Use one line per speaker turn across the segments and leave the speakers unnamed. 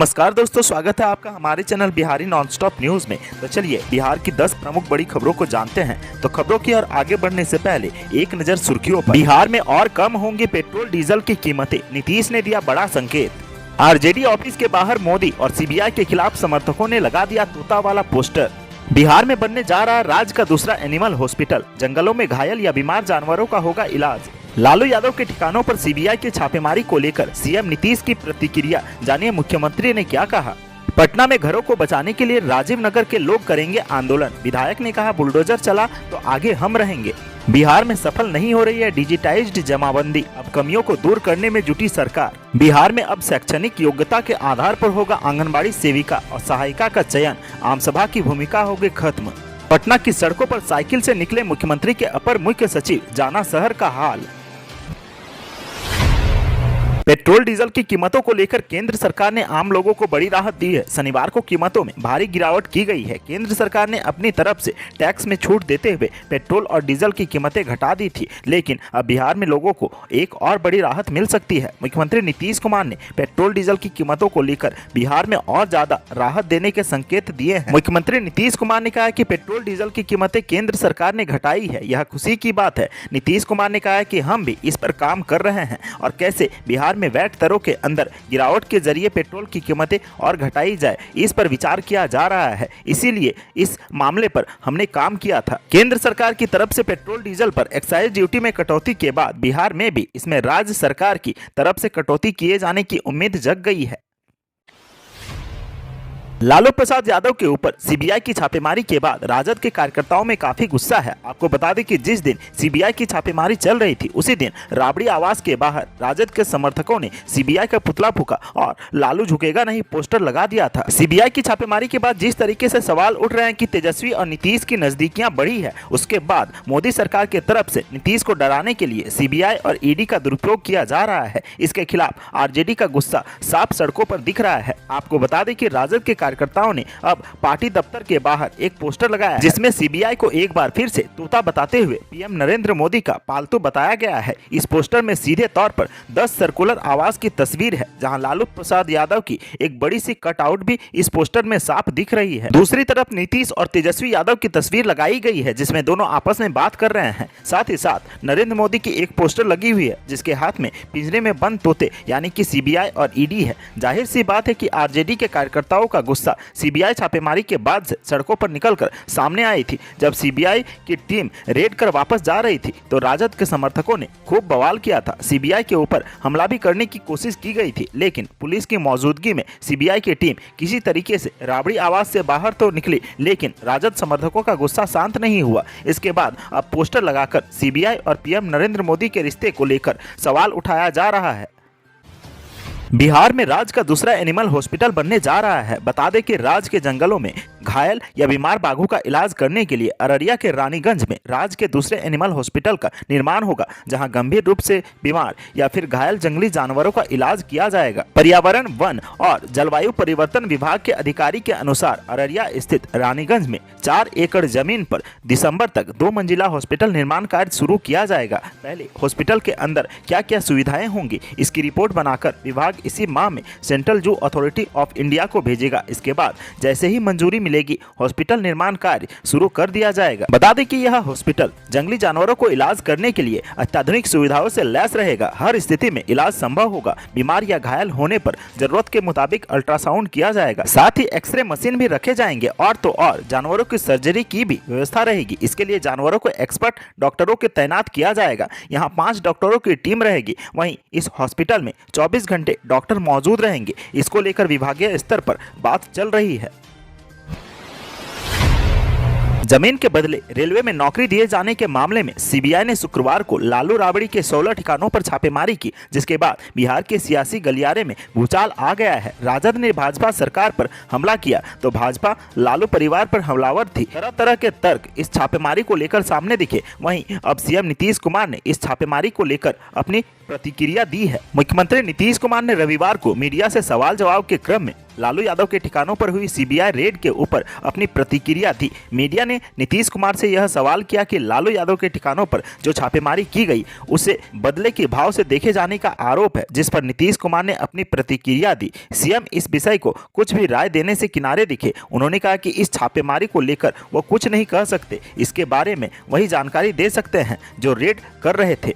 नमस्कार दोस्तों, स्वागत है आपका हमारे चैनल बिहारी नॉनस्टॉप न्यूज में। तो चलिए बिहार की 10 प्रमुख बड़ी खबरों को जानते हैं। तो खबरों की ओर आगे बढ़ने से पहले एक नजर सुर्खियों पर। बिहार में और कम होंगी पेट्रोल डीजल की कीमतें, नीतीश ने दिया बड़ा संकेत। आरजेडी ऑफिस के बाहर मोदी और सीबीआई के खिलाफ समर्थकों ने लगा दिया तोता वाला पोस्टर। बिहार में बनने जा रहा राज्य का दूसरा एनिमल हॉस्पिटल, जंगलों में घायल या बीमार जानवरों का होगा इलाज। लालू यादव के ठिकानों पर सीबीआई की छापेमारी को लेकर सीएम नीतीश की प्रतिक्रिया, जानिए मुख्यमंत्री ने क्या कहा। पटना में घरों को बचाने के लिए राजीव नगर के लोग करेंगे आंदोलन, विधायक ने कहा बुलडोजर चला तो आगे हम रहेंगे। बिहार में सफल नहीं हो रही है डिजिटाइज्ड जमाबंदी, अब कमियों को दूर करने में जुटी सरकार। बिहार में अब शैक्षणिक योग्यता के आधार पर होगा आंगनबाड़ी सेविका और सहायिका का चयन, आमसभा की भूमिका होगी खत्म। पटना की सड़कों पर साइकिल से निकले मुख्यमंत्री के अपर मुख्य सचिव, जाना शहर का हाल। पेट्रोल डीजल की कीमतों को लेकर केंद्र सरकार ने आम लोगों को बड़ी राहत दी है। शनिवार को कीमतों में भारी गिरावट की गई है। केंद्र सरकार ने अपनी तरफ से टैक्स में छूट देते हुए पेट्रोल और डीजल की कीमतें घटा दी थी, लेकिन अब बिहार में लोगों को एक और बड़ी राहत मिल सकती है। मुख्यमंत्री नीतीश कुमार ने पेट्रोल डीजल की कीमतों को लेकर बिहार में और ज्यादा राहत देने के संकेत दिए हैं। मुख्यमंत्री नीतीश कुमार ने कहा कि पेट्रोल डीजल की कीमतें केंद्र सरकार ने घटाई है, यह खुशी की बात है। नीतीश कुमार ने कहा कि हम भी इस पर काम कर रहे हैं और कैसे बिहार में वैट दरों के अंदर गिरावट के जरिए पेट्रोल की कीमतें और घटाई जाए, इस पर विचार किया जा रहा है। इसीलिए इस मामले पर हमने काम किया था। केंद्र सरकार की तरफ से पेट्रोल डीजल पर एक्साइज ड्यूटी में कटौती के बाद बिहार में भी इसमें राज्य सरकार की तरफ से कटौती किए जाने की उम्मीद जग गई है। लालू प्रसाद यादव के ऊपर सीबीआई की छापेमारी के बाद राजद के कार्यकर्ताओं में काफी गुस्सा है। आपको बता दें कि जिस दिन सीबीआई की छापेमारी चल रही थी उसी दिन राबड़ी आवास के बाहर राजद के समर्थकों ने सीबीआई का पुतला फूंका और लालू झुकेगा नहीं पोस्टर लगा दिया था। सीबीआई की छापेमारी के बाद जिस तरीके से सवाल उठ रहे हैं कि तेजस्वी और नीतीश की नजदीकियां बढ़ी है, उसके बाद मोदी सरकार की तरफ से नीतीश को डराने के लिए सीबीआई और ईडी का दुरुपयोग किया जा रहा है। इसके खिलाफ आरजेडी का गुस्सा साफ सड़कों पर दिख रहा है। आपको बता दें कि राजद के कार्यकर्ताओं ने अब पार्टी दफ्तर के बाहर एक पोस्टर लगाया है, जिसमें सीबीआई को एक बार फिर से तोता बताते हुए पीएम नरेंद्र मोदी का पालतू बताया गया है। इस पोस्टर में सीधे तौर पर 10 सर्कुलर आवास की तस्वीर है, जहां लालू प्रसाद यादव की एक बड़ी सी कटआउट भी इस पोस्टर में साफ दिख रही है। दूसरी तरफ नीतीश और तेजस्वी यादव की तस्वीर लगाई गई है, जिसमें दोनों आपस में बात कर रहे हैं। साथ ही साथ नरेंद्र मोदी की एक पोस्टर लगी हुई है, जिसके हाथ में पिंजरे में बंद तोते यानी कि सीबीआई और ईडी है। जाहिर सी बात है कि आरजेडी के कार्यकर्ताओं का गुस्सा सीबीआई छापेमारी के बाद से सड़कों पर निकलकर सामने आई थी। जब सीबीआई की टीम रेड कर वापस जा रही थी तो राजद के समर्थकों ने खूब बवाल किया था। सीबीआई के ऊपर हमला भी करने की कोशिश की गई थी, लेकिन पुलिस की मौजूदगी में सीबीआई की टीम किसी तरीके से राबड़ी आवास से बाहर तो निकली, लेकिन राजद समर्थकों का गुस्सा शांत नहीं हुआ। इसके बाद अब पोस्टर लगाकर सीबीआई और पीएम नरेंद्र मोदी के रिश्ते को लेकर सवाल उठाया जा रहा है। बिहार में राज्य का दूसरा एनिमल हॉस्पिटल बनने जा रहा है। बता दें कि राज्य के जंगलों में घायल या बीमार बाघों का इलाज करने के लिए अररिया के रानीगंज में राज्य के दूसरे एनिमल हॉस्पिटल का निर्माण होगा, जहां गंभीर रूप से बीमार या फिर घायल जंगली जानवरों का इलाज किया जाएगा। पर्यावरण, वन और जलवायु परिवर्तन विभाग के अधिकारी के अनुसार अररिया स्थित रानीगंज में 4 एकड़ जमीन पर दिसंबर तक 2 मंजिला हॉस्पिटल निर्माण कार्य शुरू किया जाएगा। पहले हॉस्पिटल के अंदर क्या क्या सुविधाएं होंगी, इसकी रिपोर्ट बनाकर विभाग इसी माह में central zoo authority of India को भेजेगा। इसके बाद जैसे ही मंजूरी मिलेगी, हॉस्पिटल निर्माण कार्य शुरू कर दिया जाएगा। बता दें कि यह हॉस्पिटल जंगली जानवरों को इलाज करने के लिए अत्याधुनिक सुविधाओं से लैस रहेगा। हर स्थिति में इलाज संभव होगा। बीमार या घायल होने पर जरूरत के मुताबिक अल्ट्रासाउंड किया जाएगा। साथ ही एक्सरे मशीन भी रखे जाएंगे और तो और जानवरों की सर्जरी की भी व्यवस्था रहेगी। इसके लिए जानवरों को एक्सपर्ट डॉक्टरों के तैनात किया जाएगा। यहाँ 5 डॉक्टरों की टीम रहेगी। वहीं इस हॉस्पिटल में 24 घंटे डॉक्टर मौजूद रहेंगे। इसको लेकर विभागीय स्तर पर बात चल रही है। जमीन के बदले रेलवे में नौकरी दिए जाने के मामले में सीबीआई ने शुक्रवार को लालू राबड़ी के 16 ठिकानों पर छापेमारी की, जिसके बाद बिहार के सियासी गलियारे में भूचाल आ गया है। राजद ने भाजपा सरकार पर हमला किया तो भाजपा लालू परिवार पर हमलावर थी। तरह तरह के तर्क इस छापेमारी को लेकर सामने दिखे। वहीं अब सीएम नीतीश कुमार ने इस छापेमारी को लेकर अपनी प्रतिक्रिया दी है। मुख्यमंत्री नीतीश कुमार ने रविवार को मीडिया से सवाल जवाब के क्रम में लालू यादव के ठिकानों पर हुई सीबीआई रेड के ऊपर अपनी प्रतिक्रिया दी। मीडिया ने नीतीश कुमार से यह सवाल किया कि लालू यादव के ठिकानों पर जो छापेमारी की गई उसे बदले के भाव से देखे जाने का आरोप है, जिस पर नीतीश कुमार ने अपनी प्रतिक्रिया दी। सीएम इस विषय को कुछ भी राय देने से किनारे दिखे। उन्होंने कहा कि इस छापेमारी को लेकर वो कुछ नहीं कह सकते, इसके बारे में वही जानकारी दे सकते हैं जो रेड कर रहे थे।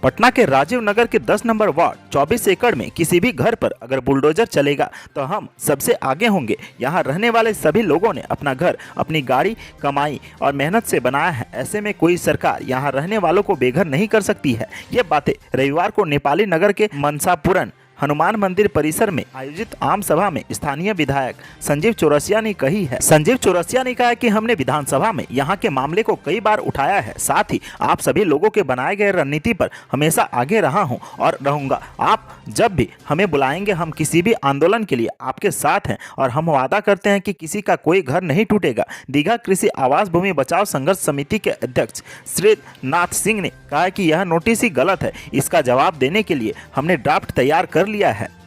पटना के राजीव नगर के 10 नंबर वार्ड 24 एकड़ में किसी भी घर पर अगर बुलडोजर चलेगा तो हम सबसे आगे होंगे। यहाँ रहने वाले सभी लोगों ने अपना घर अपनी गाड़ी कमाई और मेहनत से बनाया है। ऐसे में कोई सरकार यहाँ रहने वालों को बेघर नहीं कर सकती है। ये बातें रविवार को नेपाली नगर के मनसापुरन हनुमान मंदिर परिसर में आयोजित आम सभा में स्थानीय विधायक संजीव चौरसिया ने कही है। संजीव चौरसिया ने कहा कि हमने विधानसभा में यहाँ के मामले को कई बार उठाया है। साथ ही आप सभी लोगों के बनाए गए रणनीति पर हमेशा आगे रहा हूँ और रहूंगा। आप जब भी हमें बुलाएंगे हम किसी भी आंदोलन के लिए आपके साथ हैं और हम वादा करते हैं कि किसी का कोई घर नहीं टूटेगा। दीघा कृषि आवास भूमि बचाओ संघर्ष समिति के अध्यक्ष श्रीनाथ सिंह ने कहा कि यह नोटिस ही गलत है। इसका जवाब देने के लिए हमने ड्राफ्ट तैयार कर लिया है।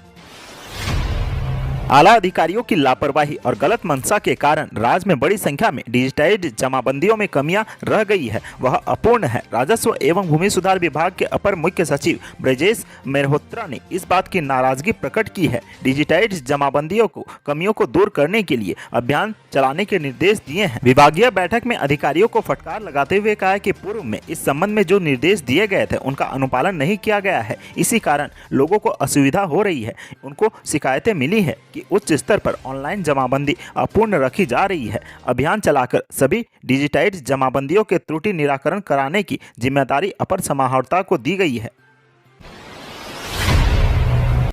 आला अधिकारियों की लापरवाही और गलत मंशा के कारण राज्य में बड़ी संख्या में डिजिटाइज्ड जमाबंदियों में कमियां रह गई है, वह अपूर्ण है। राजस्व एवं भूमि सुधार विभाग के अपर मुख्य सचिव ब्रजेश मेहरोत्रा ने इस बात की नाराजगी प्रकट की है। डिजिटाइज्ड जमाबंदियों को कमियों को दूर करने के लिए अभियान चलाने के निर्देश दिए हैं। विभागीय बैठक में अधिकारियों को फटकार लगाते हुए कहा कि पूर्व में इस संबंध में जो निर्देश दिए गए थे उनका अनुपालन नहीं किया गया है, इसी कारण लोगों को असुविधा हो रही है। उनको शिकायतें मिली है कि उच्च स्तर पर ऑनलाइन जमाबंदी अपूर्ण रखी जा रही है। अभियान चलाकर सभी डिजिटाइज्ड जमाबंदियों के त्रुटि निराकरण कराने की जिम्मेदारी अपर समाहर्ता को दी गई है।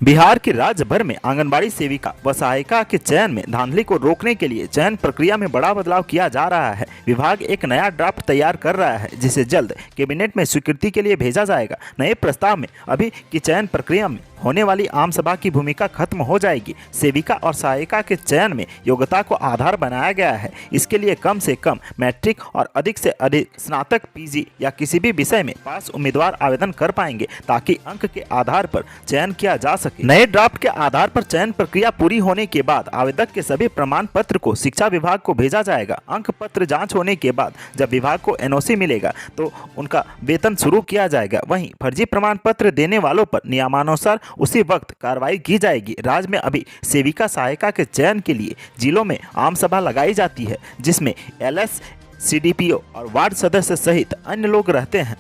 बिहार के राज्य भर में आंगनबाड़ी सेविका व सहायिका के चयन में धांधली को रोकने के लिए चयन प्रक्रिया में बड़ा बदलाव किया जा रहा है। विभाग एक नया ड्राफ्ट तैयार कर रहा है जिसे जल्द कैबिनेट में स्वीकृति के लिए भेजा जाएगा। नए प्रस्ताव में अभी की चयन प्रक्रिया में होने वाली आम सभा की भूमिका खत्म हो जाएगी। सेविका और सहायिका के चयन में योग्यता को आधार बनाया गया है। इसके लिए कम से कम मैट्रिक और अधिक से अधिक स्नातक, पीजी या किसी भी विषय में पास उम्मीदवार आवेदन कर पाएंगे ताकि अंक के आधार पर चयन किया जा सके। नए ड्राफ्ट के आधार पर चयन प्रक्रिया पूरी होने के बाद आवेदक के सभी प्रमाण पत्र को शिक्षा विभाग को भेजा जाएगा। अंक पत्र जाँच होने के बाद जब विभाग को एनओसी मिलेगा तो उनका वेतन शुरू किया जाएगा। वहीं फर्जी प्रमाण पत्र देने वालों पर नियमानुसार उसी वक्त कार्रवाई की जाएगी। राज्य में अभी सेविका सहायिका के चयन के लिए जिलों में आम सभा लगाई जाती है जिसमें एलएस, सीडीपीओ और वार्ड सदस्य सहित अन्य लोग रहते हैं।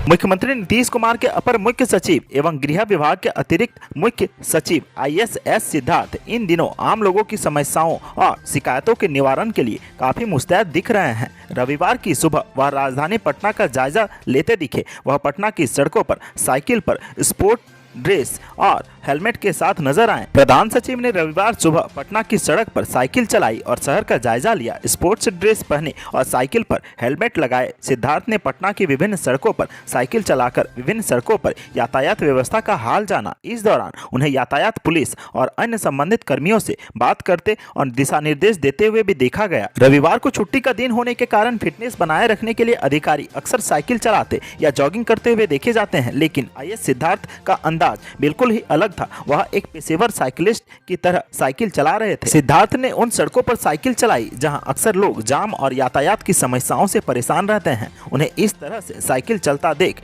मुख्यमंत्री नीतीश कुमार के अपर मुख्य सचिव एवं गृह विभाग के अतिरिक्त मुख्य सचिव ISS सिद्धार्थ इन दिनों आम लोगों की समस्याओं और शिकायतों के निवारण के लिए काफी मुस्तैद दिख रहे हैं। रविवार की सुबह वह राजधानी पटना का जायजा लेते दिखे। वह पटना की सड़कों पर साइकिल पर स्पोर्ट ड्रेस और हेलमेट के साथ नजर आए। प्रधान सचिव ने रविवार सुबह पटना की सड़क पर साइकिल चलाई और शहर का जायजा लिया। स्पोर्ट्स ड्रेस पहने और साइकिल पर हेलमेट लगाए सिद्धार्थ ने पटना की विभिन्न सड़कों पर साइकिल चलाकर विभिन्न सड़कों पर यातायात व्यवस्था का हाल जाना। इस दौरान उन्हें यातायात पुलिस और अन्य संबंधित कर्मियों से बात करते और दिशा निर्देश देते हुए भी देखा गया। रविवार को छुट्टी का दिन होने के कारण फिटनेस बनाए रखने के लिए अधिकारी अक्सर साइकिल चलाते या जॉगिंग करते हुए देखे जाते हैं, लेकिन IS सिद्धार्थ का अंदाज बिल्कुल ही अलग था। वह एक पेशेवर साइकिलिस्ट की तरह साइकिल चला रहे थे। सिद्धार्थ ने उन सड़कों पर साइकिल चलाई जहां अक्सर लोग जाम और यातायात की समस्याओं से परेशान रहते हैं। उन्हें इस तरह से साइकिल चलता देख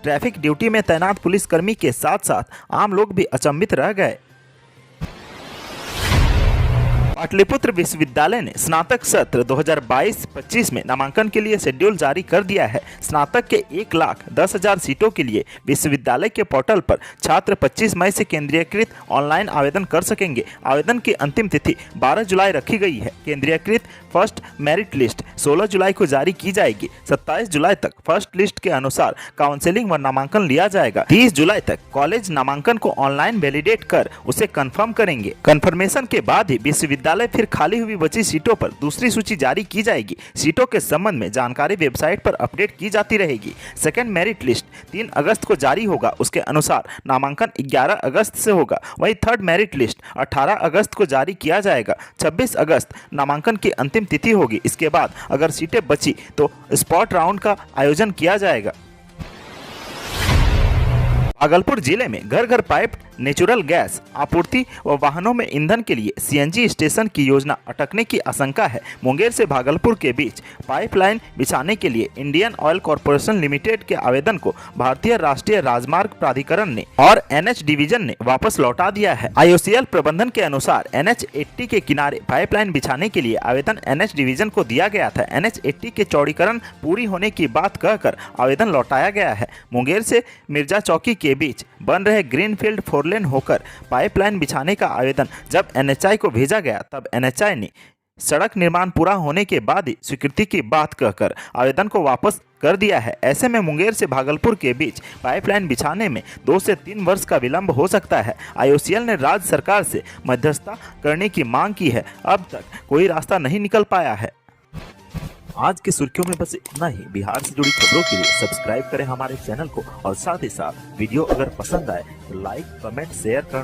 ट्रैफिक ड्यूटी में तैनात पुलिसकर्मी के साथ साथ आम लोग भी अचंभित रह गए। पाटलिपुत्र विश्वविद्यालय ने स्नातक सत्र 2022-25 में नामांकन के लिए शेड्यूल जारी कर दिया है। स्नातक के 1,10,000 सीटों के लिए विश्वविद्यालय के पोर्टल पर छात्र 25 मई से केंद्रीयकृत ऑनलाइन आवेदन कर सकेंगे। आवेदन की अंतिम तिथि 12 जुलाई रखी गई है। केंद्रीयकृत फर्स्ट मेरिट लिस्ट 16 जुलाई को जारी की जाएगी। 27 जुलाई तक फर्स्ट लिस्ट के अनुसार काउंसलिंग व नामांकन लिया जाएगा। 30 जुलाई तक कॉलेज नामांकन को ऑनलाइन वैलिडेट कर उसे कंफर्म करेंगे। कंफर्मेशन के बाद ही विश्वविद्यालय फिर खाली हुई बची सीटों पर दूसरी सूची जारी की जाएगी। सीटों के संबंध में जानकारी वेबसाइट पर अपडेट की जाती रहेगी। सेकंड मेरिट लिस्ट 3 अगस्त को जारी होगा। उसके अनुसार नामांकन 11 अगस्त से होगा। वहीं थर्ड मेरिट लिस्ट 18 अगस्त को जारी किया जाएगा। 26 अगस्त नामांकन की अंतिम तिथि होगी। इसके बाद अगर सीटें बची तो स्पॉट राउंड का आयोजन किया जाएगा। भागलपुर जिले में घर घर पाइप नेचुरल गैस आपूर्ति व वाहनों में ईंधन के लिए सीएनजी स्टेशन की योजना अटकने की आशंका है। मुंगेर से भागलपुर के बीच पाइपलाइन बिछाने के लिए इंडियन ऑयल कॉरपोरेशन लिमिटेड के आवेदन को भारतीय राष्ट्रीय राजमार्ग प्राधिकरण ने और एनएच डिवीजन ने वापस लौटा दिया है। आईओसीएल प्रबंधन के अनुसार NH 80 के किनारे पाइपलाइन बिछाने के लिए आवेदन NH डिवीजन को दिया गया था। NH 80 के चौड़ीकरण पूरी होने की बात कहकर आवेदन लौटाया गया है। मुंगेर से मिर्जा चौकी के बीच बन रहे ग्रीनफील्ड 4 लेन होकर पाइपलाइन बिछाने का आवेदन जब NHI को भेजा गया तब NHI ने सड़क निर्माण पूरा होने के बाद ही स्वीकृति की बात कहकर आवेदन को वापस कर दिया है। ऐसे में मुंगेर से भागलपुर के बीच पाइपलाइन बिछाने में 2 से 3 वर्ष का विलंब हो सकता है। आईओसीएल ने राज्य सरकार से मध्यस्थता करने की मांग की है। अब तक कोई रास्ता नहीं निकल पाया है। आज की सुर्खियों में बस इतना ही। बिहार से जुड़ी खबरों के लिए सब्सक्राइब करें हमारे चैनल को और साथ ही साथ वीडियो अगर पसंद आए तो लाइक कमेंट शेयर करना